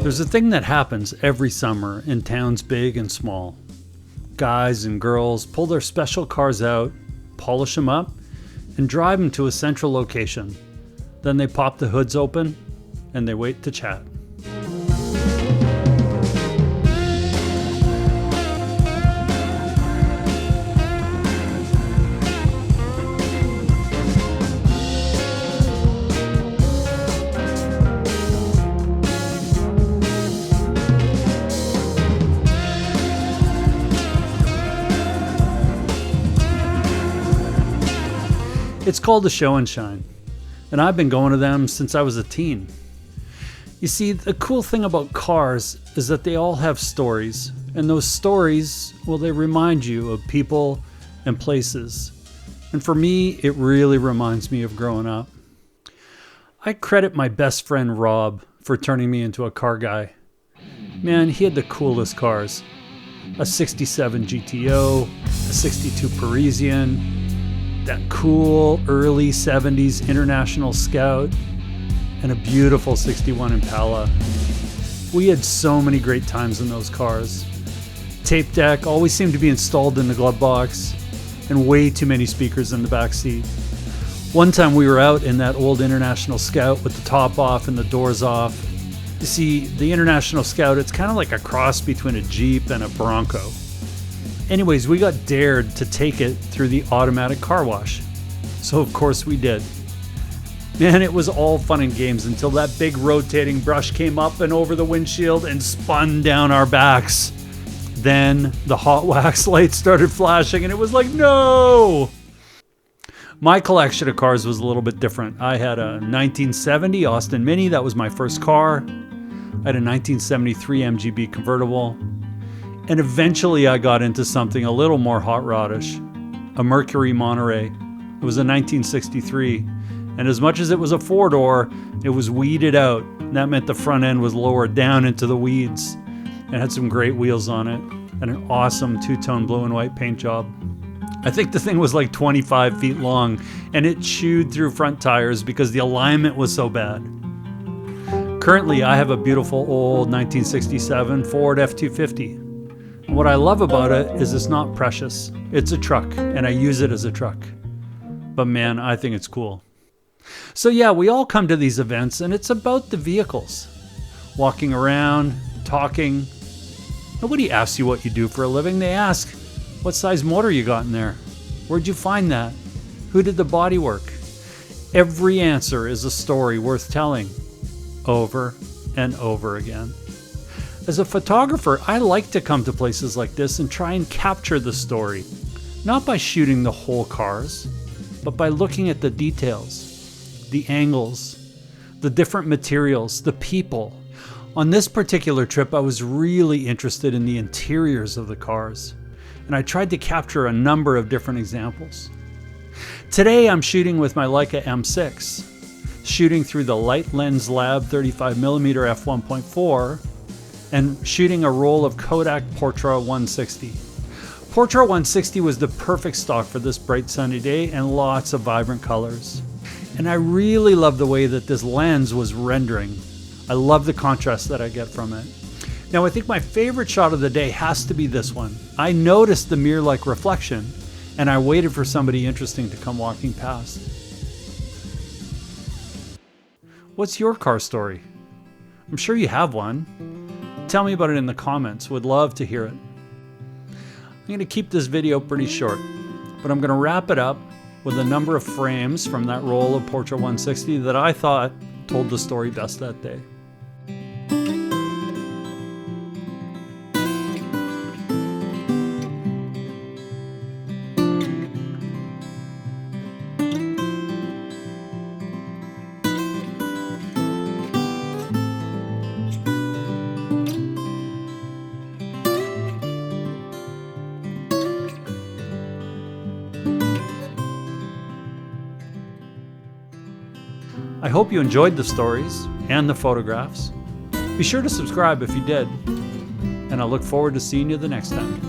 There's a thing that happens every summer in towns big and small. Guys and girls pull their special cars out, polish them up, and drive them to a central location. Then they pop the hoods open and they wait to chat. It's called a Show and Shine, and I've been going to them since I was a teen. You see, the cool thing about cars is that they all have stories, and those stories, well, they remind you of people and places. And for me, it really reminds me of growing up. I credit my best friend Rob for turning me into a car guy. Man, he had the coolest cars. A 67 GTO, a 62 Parisian, that cool early 70s International Scout, and a beautiful 61 Impala. We had so many great times in those cars. Tape deck always seemed to be installed in the glove box, and way too many speakers in the back seat. One time we were out in that old International Scout with the top off and the doors off. You see, the International Scout, it's kind of like a cross between a Jeep and a Bronco. Anyways, we got dared to take it through the automatic car wash. So of course we did. Man, it was all fun and games until that big rotating brush came up and over the windshield and spun down our backs. Then the hot wax lights started flashing and it was like, no! My collection of cars was a little bit different. I had a 1970 Austin Mini, that was my first car. I had a 1973 MGB convertible. And eventually I got into something a little more hot rodish, a Mercury Monterey. It was a 1963, and as much as it was a four-door, it was weeded out. And that meant the front end was lowered down into the weeds. It had some great wheels on it, and an awesome two-tone blue and white paint job. I think the thing was like 25 feet long, and it chewed through front tires because the alignment was so bad. Currently, I have a beautiful old 1967 Ford F-250. What I love about it is it's not precious. It's a truck, and I use it as a truck. But man, I think it's cool. So yeah, we all come to these events, and it's about the vehicles. Walking around, talking. Nobody asks you what you do for a living. They ask, what size motor you got in there? Where'd you find that? Who did the body work? Every answer is a story worth telling, over and over again. As a photographer, I like to come to places like this and try and capture the story, not by shooting the whole cars, but by looking at the details, the angles, the different materials, the people. On this particular trip, I was really interested in the interiors of the cars, and I tried to capture a number of different examples. Today, I'm shooting with my Leica M6, shooting through the Light Lens Lab 35mm f1.4, and shooting a roll of Kodak Portra 160. Portra 160 was the perfect stock for this bright sunny day and lots of vibrant colors. And I really love the way that this lens was rendering. I love the contrast that I get from it. Now I think my favorite shot of the day has to be this one. I noticed the mirror-like reflection and I waited for somebody interesting to come walking past. What's your car story? I'm sure you have one. Tell me about it in the comments. Would love to hear it. I'm going to keep this video pretty short, but I'm going to wrap it up with a number of frames from that roll of Portra 160 that I thought told the story best that day. I hope you enjoyed the stories and the photographs. Be sure to subscribe if you did, and I look forward to seeing you the next time.